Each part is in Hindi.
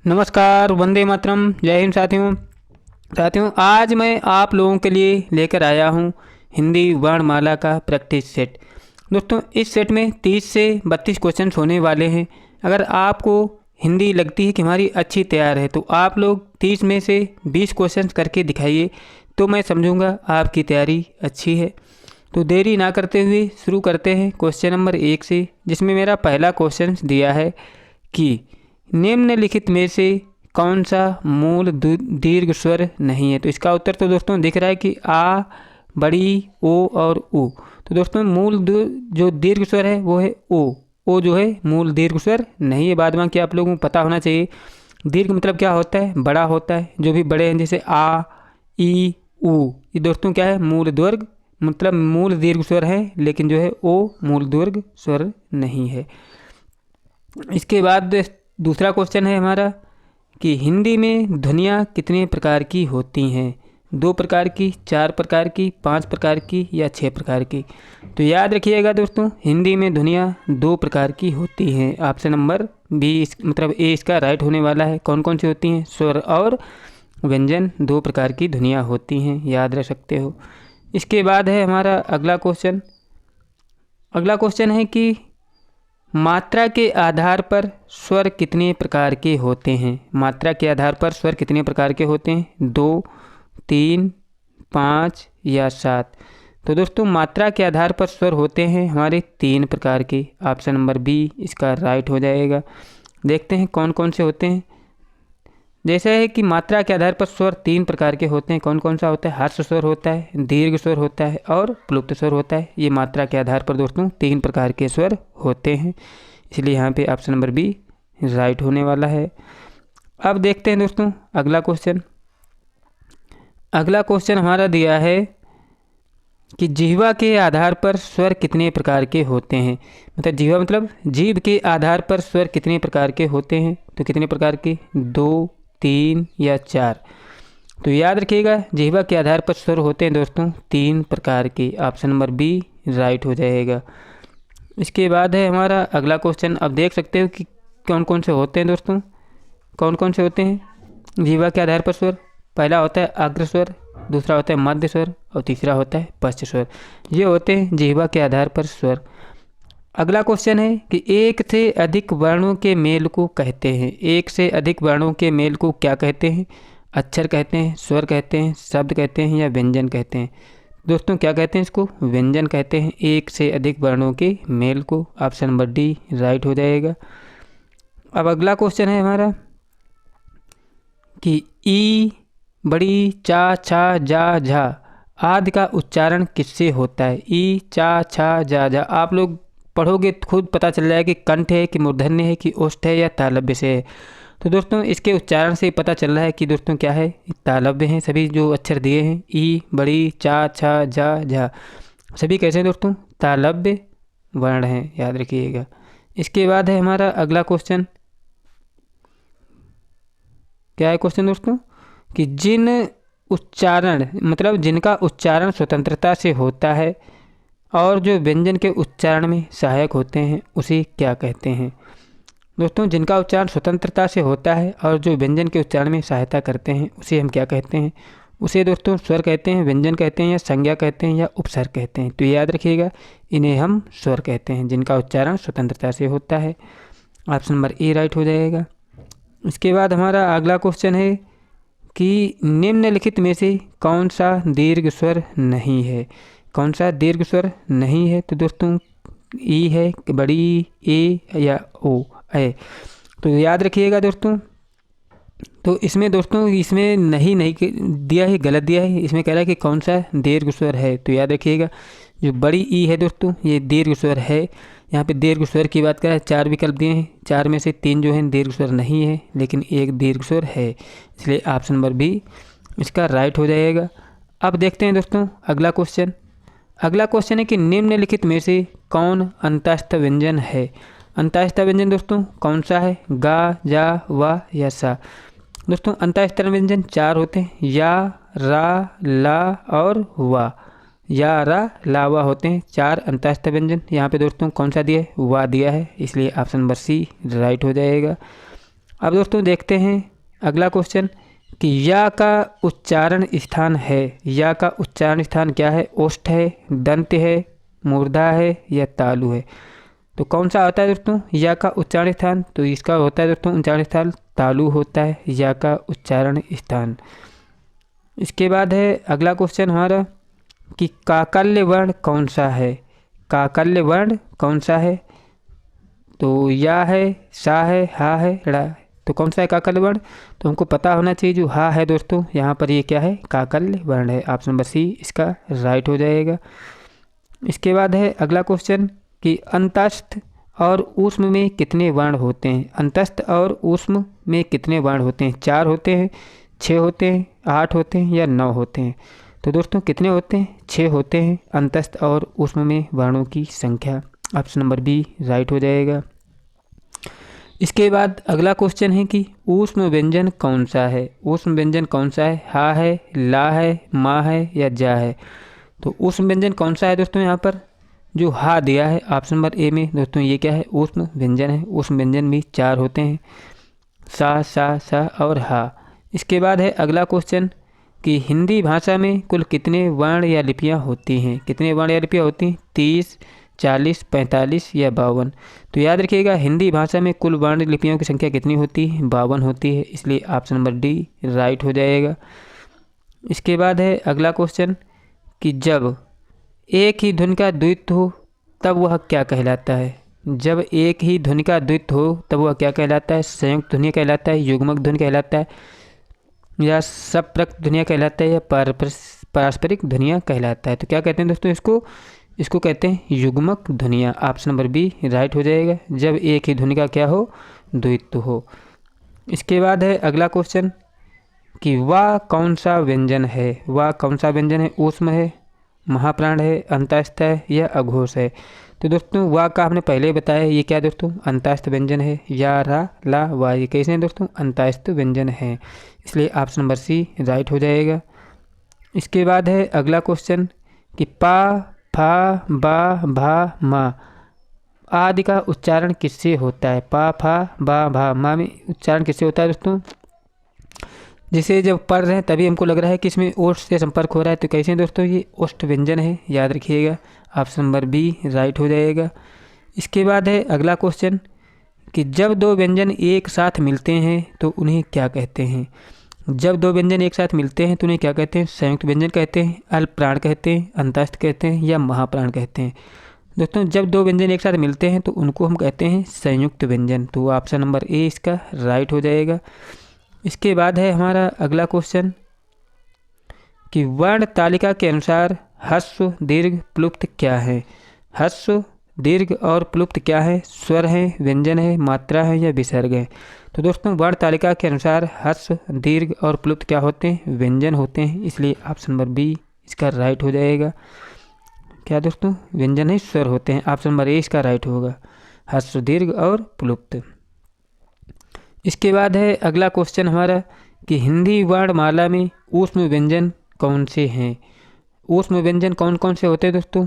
नमस्कार, वंदे मातरम, जय हिंद साथियों आज मैं आप लोगों के लिए लेकर आया हूँ हिंदी वर्णमाला का प्रैक्टिस सेट। दोस्तों इस सेट में 30 से 32 क्वेश्चन होने वाले हैं। अगर आपको हिंदी लगती है कि हमारी अच्छी तैयार है तो आप लोग 30 में से 20 क्वेश्चन करके दिखाइए, तो मैं समझूंगा आपकी तैयारी अच्छी है। तो देरी ना करते हुए शुरू करते हैं क्वेश्चन नंबर 1 से, जिसमें मेरा पहला क्वेश्चन दिया है कि निम्नलिखित में से कौन सा मूल दीर्घ स्वर नहीं है। तो इसका उत्तर तो दोस्तों दिख रहा है कि आ, बड़ी, ओ और उ। तो दोस्तों मूल जो दीर्घ स्वर है वो है ओ जो है मूल दीर्घ स्वर नहीं है। बाद में क्या आप लोगों को पता होना चाहिए, दीर्घ मतलब क्या होता है, बड़ा होता है। जो भी बड़े हैं जैसे आ, ई, उ, ये दोस्तों क्या है, मूल दीर्घ मतलब मूल दीर्घ स्वर है, लेकिन जो है ओ मूल दीर्घ स्वर नहीं है। इसके बाद दूसरा क्वेश्चन है हमारा कि हिंदी में ध्वनियाँ कितने प्रकार की होती हैं। 2 प्रकार की, 4 प्रकार की, 5 प्रकार की या 6 प्रकार की। तो याद रखिएगा दोस्तों, हिंदी में ध्वनियाँ 2 प्रकार की होती हैं। ऑप्शन नंबर बी मतलब ए इसका राइट होने वाला है। कौन कौन सी होती हैं? स्वर और व्यंजन 2 प्रकार की ध्वनियाँ होती हैं, याद रख सकते हो। इसके बाद है हमारा अगला क्वेश्चन है कि मात्रा के आधार पर स्वर कितने प्रकार के होते हैं। मात्रा के आधार पर स्वर कितने प्रकार के होते हैं? 2, 3, 5 या 7। तो दोस्तों मात्रा के आधार पर स्वर होते हैं हमारे 3 प्रकार के। ऑप्शन नंबर बी इसका राइट हो जाएगा। देखते हैं कौन कौन से होते हैं। जैसे है कि मात्रा के आधार पर स्वर 3 प्रकार के होते हैं। कौन कौन सा होता है? हर्ष स्वर होता है, दीर्घ स्वर होता है और प्लुप्त स्वर होता है। ये मात्रा के आधार पर दोस्तों 3 प्रकार के स्वर होते हैं, इसलिए यहाँ पे ऑप्शन नंबर बी राइट होने वाला है। अब देखते हैं दोस्तों अगला क्वेश्चन हमारा दिया है कि जिह्वा के आधार पर स्वर कितने प्रकार के होते हैं। मतलब जिह्वा मतलब जीभ के आधार पर स्वर कितने प्रकार के होते हैं। तो कितने प्रकार के? 2, 3 या 4। तो याद रखिएगा जिह्वा के आधार पर स्वर होते हैं दोस्तों 3 प्रकार के। ऑप्शन नंबर बी राइट हो जाएगा। इसके बाद है हमारा अगला क्वेश्चन। अब देख सकते हो कि कौन कौन से होते हैं दोस्तों। कौन कौन से होते हैं जिह्वा के आधार पर स्वर? पहला होता है अग्र स्वर, दूसरा होता है मध्य स्वर और तीसरा होता है पश्च स्वर। ये होते हैं जिह्वा के आधार पर स्वर। अगला क्वेश्चन है कि एक से अधिक वर्णों के मेल को कहते हैं। एक से अधिक वर्णों के मेल को क्या कहते हैं? अक्षर कहते हैं, स्वर कहते हैं, शब्द कहते हैं या व्यंजन कहते हैं। दोस्तों क्या कहते हैं इसको? व्यंजन कहते हैं। एक से अधिक वर्णों के मेल को। ऑप्शन नंबर डी राइट हो जाएगा। अब अगला क्वेश्चन है हमारा कि ई, बड़ी, चा, छा, जा, झा आदि का उच्चारण किससे होता है? ई, चा, छा, जा, झा आप लोग पढ़ोगे तो खुद पता चल जाएगा कि कंठ है कि मूर्धन्य है कि ओष्ठ है या तालव्य से है। तो दोस्तों इसके उच्चारण से पता चल रहा है कि दोस्तों क्या है, तालव्य हैं सभी जो अक्षर दिए हैं। ई, बड़ी, चा, छा, जा, झा सभी कैसे हैं दोस्तों? तालव्य वर्ण हैं, याद रखिएगा। इसके बाद है हमारा अगला क्वेश्चन। क्या है क्वेश्चन दोस्तों? कि जिन उच्चारण मतलब जिनका उच्चारण स्वतंत्रता से होता है और जो व्यंजन के उच्चारण में सहायक होते हैं उसे क्या कहते हैं। दोस्तों जिनका उच्चारण स्वतंत्रता से होता है और जो व्यंजन के उच्चारण में सहायता करते हैं उसे हम क्या कहते हैं? उसे दोस्तों स्वर कहते हैं, व्यंजन कहते हैं या संज्ञा कहते हैं या उपसर्ग कहते हैं। तो याद रखिएगा इन्हें हम स्वर कहते हैं जिनका उच्चारण स्वतंत्रता से होता है। ऑप्शन नंबर ए राइट हो जाएगा। इसके बाद हमारा अगला क्वेश्चन है कि निम्नलिखित में से कौन सा दीर्घ स्वर नहीं है। कौन सा दीर्घ स्वर नहीं है? तो दोस्तों ई है, बड़ी, ए या ओ है। तो याद रखिएगा दोस्तों। तो इसमें दोस्तों इसमें नहीं दिया है, गलत दिया है। इसमें कह रहा है कि कौन सा दीर्घ स्वर है। तो याद रखिएगा जो बड़ी ई है दोस्तों ये दीर्घ स्वर है। यहाँ पे दीर्घ स्वर की बात करें 4 विकल्प दिए हैं, 4 में से 3 जो हैं दीर्घ स्वर नहीं है लेकिन एक दीर्घ स्वर है, इसलिए ऑप्शन नंबर बी इसका राइट हो जाएगा। अब देखते हैं दोस्तों अगला क्वेश्चन है कि निम्नलिखित में से कौन अंतस्थ व्यंजन है। अंतस्थ व्यंजन दोस्तों कौन सा है? गा, जा, वा या सा। दोस्तों अंतस्थ व्यंजन 4 होते हैं, या, रा, ला और वा। या, रा, ला, वा होते हैं 4 अंतस्थ व्यंजन। यहाँ पे दोस्तों कौन सा दिया है? वा दिया है, इसलिए ऑप्शन नंबर सी राइट हो जाएगा। अब दोस्तों देखते हैं अगला क्वेश्चन कि या का उच्चारण स्थान है। या का उच्चारण स्थान क्या है? ओष्ठ है, दंत है, मूर्धा है या तालु है। तो कौन सा होता है दोस्तों या का उच्चारण स्थान? तो इसका होता है दोस्तों उच्चारण स्थान तालु होता है या का उच्चारण स्थान। इसके बाद है अगला क्वेश्चन हमारा कि काकल्य वर्ण कौन सा है? काकल्य वर्ण कौन सा है? तो या है, सा है, हा है, ड़ा है। तो कौन सा है काकल्य वर्ण? तो हमको पता होना चाहिए जो हा है दोस्तों, यहाँ पर ये क्या है? काकल्य वर्ण है। ऑप्शन नंबर सी इसका राइट हो जाएगा। इसके बाद है अगला क्वेश्चन कि अंतस्थ और ऊष्म में कितने वर्ण होते हैं? अंतस्थ और ऊष्म में कितने वर्ण होते हैं? 4 होते हैं, 6 होते हैं, 8 होते हैं या 9 होते हैं? तो दोस्तों कितने होते हैं? 6 होते हैं अंतस्थ और ऊष्म में वर्णों की संख्या। ऑप्शन नंबर बी राइट हो जाएगा। इसके बाद अगला क्वेश्चन है कि ऊष्म व्यंजन कौन सा है? ऊष्म व्यंजन कौन सा है? हा है, ला है, मा है या जा है? तो ऊष्म व्यंजन कौन सा है दोस्तों? यहाँ पर जो हा दिया है ऑप्शन नंबर ए में दोस्तों ये क्या है? ऊष्म व्यंजन है। ऊष्म व्यंजन भी 4 होते हैं, सा, सा और हा। इसके बाद है अगला क्वेश्चन कि हिंदी भाषा में कुल कितने वर्ण या लिपियाँ होती हैं? कितने वर्ण या लिपियाँ होती हैं? 30, 40, 45 या 52। तो याद रखिएगा हिंदी भाषा में कुल वर्ण लिपियों की संख्या कितनी होती है? 52 होती है, इसलिए ऑप्शन नंबर डी राइट हो जाएगा। इसके बाद है अगला क्वेश्चन कि जब एक ही धुन का द्वित्व हो तब वह क्या कहलाता है? जब एक ही ध्वनि का द्वित्व हो तब वह क्या कहलाता है? संयुक्त ध्वनि कहलाता है, युग्मक ध्वनि कहलाता है या सप्रक ध्वनिया कहलाता है या पारस्परिक ध्वनिया कहलाता है? तो क्या कहते हैं दोस्तों इसको कहते हैं युग्मक ध्वनिया। ऑप्शन नंबर बी राइट हो जाएगा, जब एक ही ध्वनि का क्या हो? द्वित्व हो। इसके बाद है अगला क्वेश्चन कि वह कौन सा व्यंजन है? वह कौन सा व्यंजन है? ऊष्म है, महाप्राण है, अंतस्थ है या अघोष है? तो दोस्तों वाह का हमने पहले ही बताया ये क्या दोस्तों? अंतस्थ व्यंजन है। या, रा, ला, वाह ये कैसे हैं दोस्तों? अंतस्थ व्यंजन है, इसलिए ऑप्शन नंबर सी राइट हो जाएगा। इसके बाद है अगला क्वेश्चन कि पा, फा, बा, भा, मा आदि का उच्चारण किससे होता है? पा, फा, बा, भा, मा में उच्चारण किससे होता है दोस्तों? जिसे जब पढ़ रहे हैं तभी हमको लग रहा है कि इसमें ओष्ठ से संपर्क हो रहा है, तो कैसे हैं दोस्तों? ये ओष्ठ व्यंजन है, याद रखिएगा। ऑप्शन नंबर बी राइट हो जाएगा। इसके बाद है अगला क्वेश्चन कि जब दो व्यंजन एक साथ मिलते हैं तो उन्हें क्या कहते हैं? जब दो व्यंजन एक साथ मिलते हैं तो उन्हें क्या कहते हैं? संयुक्त व्यंजन कहते हैं, अल्प प्राण कहते हैं, अंतस्थ कहते हैं या महाप्राण कहते हैं? दोस्तों जब दो व्यंजन एक साथ मिलते हैं तो उनको हम कहते हैं संयुक्त व्यंजन। तो ऑप्शन नंबर ए इसका राइट हो जाएगा। इसके बाद है हमारा अगला क्वेश्चन कि वर्ण तालिका के अनुसार ह्रस्व, दीर्घ, प्लुप्त क्या है? ह्रस्व, दीर्घ और प्लुप्त क्या है? स्वर है, व्यंजन है, मात्रा है या विसर्ग है? तो दोस्तों वर्ण तालिका के अनुसार ह्रस्व, दीर्घ और प्लुप्त क्या होते हैं? व्यंजन होते हैं, इसलिए ऑप्शन नंबर बी इसका राइट हो जाएगा। क्या दोस्तों? व्यंजन है, स्वर होते हैं, ऑप्शन नंबर ए इसका राइट होगा, ह्रस्व, दीर्घ और प्लुप्त। इसके बाद है अगला क्वेश्चन हमारा कि हिंदी वर्णमाला में ऊष्म व्यंजन कौन से हैं? ऊष्म व्यंजन कौन कौन से होते हैं दोस्तों?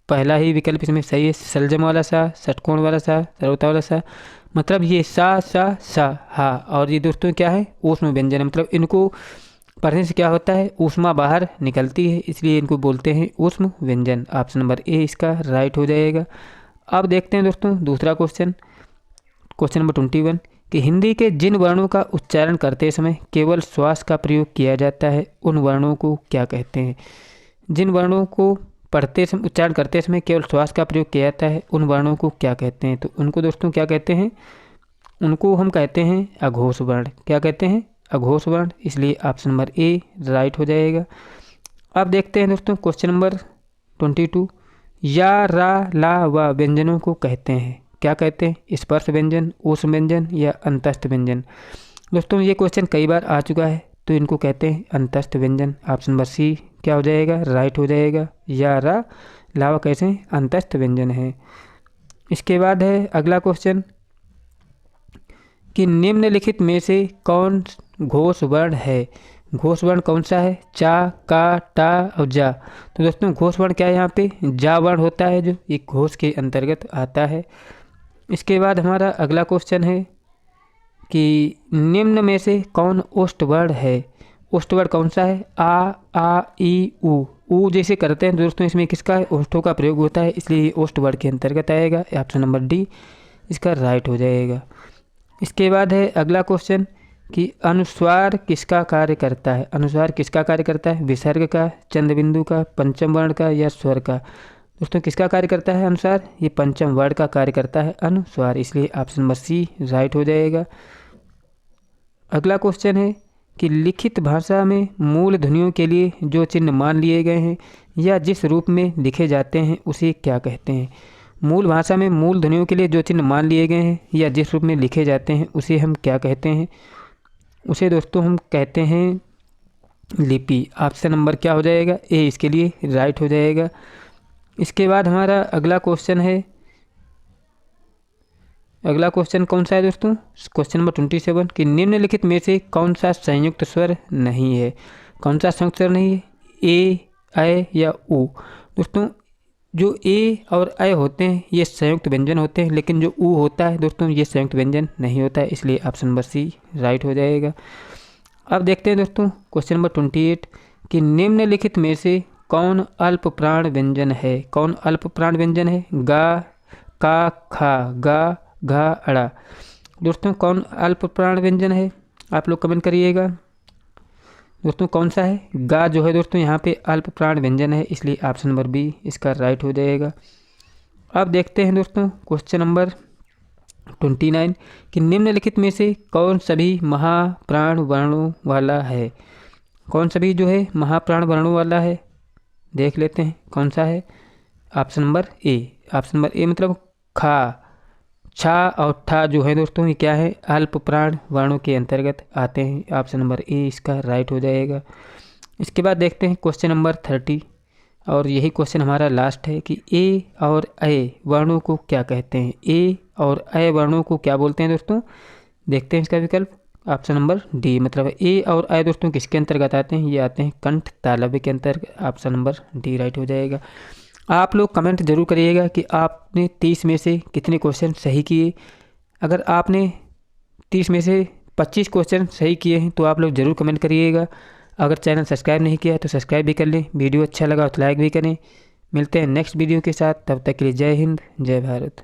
पहला ही विकल्प इसमें सही है, सलजम वाला सा, षटकोण वाला सा, सरवता वाला सा। मतलब ये सा, हा और ये दोस्तों क्या है? ऊष्म व्यंजन है। मतलब इनको पढ़ने से क्या होता है? ऊष्मा बाहर निकलती है, इसलिए इनको बोलते हैं ऊष्म व्यंजन। ऑप्शन नंबर ए इसका राइट हो जाएगा। अब देखते हैं दोस्तों दूसरा क्वेश्चन, क्वेश्चन नंबर 21 कि हिंदी के जिन वर्णों का उच्चारण करते समय केवल श्वास का प्रयोग किया जाता है उन वर्णों को क्या कहते हैं? जिन वर्णों को पढ़ते समय, उच्चारण करते समय केवल श्वास का प्रयोग किया जाता है उन वर्णों को क्या कहते हैं? तो उनको दोस्तों क्या कहते हैं? उनको हम कहते हैं अघोष वर्ण। क्या कहते हैं? अघोष वर्ण, इसलिए ऑप्शन नंबर ए राइट हो जाएगा। अब देखते हैं दोस्तों क्वेश्चन नंबर 22 या, रा, ला, व व्यंजनों को कहते हैं क्या कहते हैं? स्पर्श व्यंजन, ऊष्म व्यंजन या अंतस्थ व्यंजन? दोस्तों ये क्वेश्चन कई बार आ चुका है, तो इनको कहते हैं अंतस्थ व्यंजन। ऑप्शन नंबर सी क्या हो जाएगा? राइट हो जाएगा। या, रा, लावा कैसे अंतस्थ व्यंजन है। इसके बाद है अगला क्वेश्चन कि निम्नलिखित में से कौन घोष वर्ण है? घोष वर्ण कौन सा है? चा, का, टा और जा। तो दोस्तों घोष वर्ण क्या है? यहाँ पे जा वर्ण होता है जो एक घोष के अंतर्गत आता है। इसके बाद हमारा अगला क्वेश्चन है कि निम्न में से कौन ओष्ठ वर्ण है। ओष्ठ वर्ण कौन सा है? आ ई ऊ जैसे करते हैं दोस्तों, इसमें किसका ओष्ठों का प्रयोग होता है, इसलिए ये ओष्ठ वर्ण के अंतर्गत आएगा। ऑप्शन नंबर डी इसका राइट हो जाएगा। इसके बाद है अगला क्वेश्चन कि अनुस्वार किसका कार्य करता है। अनुस्वार किसका कार्य करता है? विसर्ग का, चंद्रबिंदु का, पंचम वर्ण का या स्वर का। दोस्तों किसका कार्य करता है अनुस्वार? ये पंचम वर्ण का कार्य करता है अनुस्वार, इसलिए ऑप्शन नंबर सी राइट हो जाएगा। अगला क्वेश्चन है कि लिखित भाषा में मूल ध्वनियों के लिए जो चिन्ह मान लिए गए हैं या जिस रूप में लिखे जाते हैं उसे क्या कहते हैं। मूल भाषा में मूल ध्वनियों के लिए जो चिन्ह मान लिए गए हैं या जिस रूप में लिखे जाते हैं उसे हम क्या कहते हैं? उसे दोस्तों हम कहते हैं लिपि। ऑप्शन नंबर क्या हो जाएगा? ए इसके लिए राइट हो जाएगा। इसके बाद हमारा अगला क्वेश्चन है, अगला क्वेश्चन कौन सा है दोस्तों? क्वेश्चन नंबर 27 कि निम्नलिखित में से कौन सा संयुक्त स्वर नहीं है। कौन सा संयुक्त स्वर नहीं है? ए या ऊ। दोस्तों जो ए और अ होते हैं ये संयुक्त व्यंजन होते हैं, लेकिन जो ऊ होता है दोस्तों ये संयुक्त व्यंजन नहीं होता है, इसलिए ऑप्शन नंबर सी राइट हो जाएगा। अब देखते हैं दोस्तों क्वेश्चन नंबर 28 कि निम्नलिखित में से कौन अल्प प्राण व्यंजन है। कौन अल्प प्राण व्यंजन है? गा, का, खा, गा, घा, अड़ा। दोस्तों कौन अल्प प्राण व्यंजन है? आप लोग कमेंट करिएगा दोस्तों कौन सा है। गा जो है दोस्तों यहाँ पे अल्प प्राण व्यंजन है, इसलिए ऑप्शन नंबर बी इसका राइट हो जाएगा। अब देखते हैं दोस्तों क्वेश्चन नंबर 29 कि निम्नलिखित में से कौन सभी महाप्राण वर्णों वाला है। कौन सभी जो है महाप्राण वर्णों वाला है, देख लेते हैं कौन सा है। Option number A. Option number A मतलब खा, छा और ठा जो है दोस्तों ये क्या है? अल्प प्राण वर्णों के अंतर्गत आते हैं। ऑप्शन नंबर ए इसका राइट हो जाएगा। इसके बाद देखते हैं क्वेश्चन नंबर 30 और यही क्वेश्चन हमारा लास्ट है कि ए और ए वर्णों को क्या कहते हैं। ए और ए वर्णों को क्या बोलते हैं दोस्तों? देखते हैं इसका विकल्प। ऑप्शन नंबर डी मतलब ए और ए दोस्तों किसके अंतर्गत आते हैं? ये आते हैं कंठ तालव्य के अंतर्गत। ऑप्शन नंबर डी राइट हो जाएगा। आप लोग कमेंट जरूर करिएगा कि आपने 30 में से कितने क्वेश्चन सही किए। अगर आपने 30 में से 25 क्वेश्चन सही किए हैं तो आप लोग ज़रूर कमेंट करिएगा। अगर चैनल सब्सक्राइब नहीं किया है तो सब्सक्राइब भी कर लें। वीडियो अच्छा लगा तो लाइक भी करें। मिलते हैं नेक्स्ट वीडियो के साथ, तब तक के लिए जय हिंद जय भारत।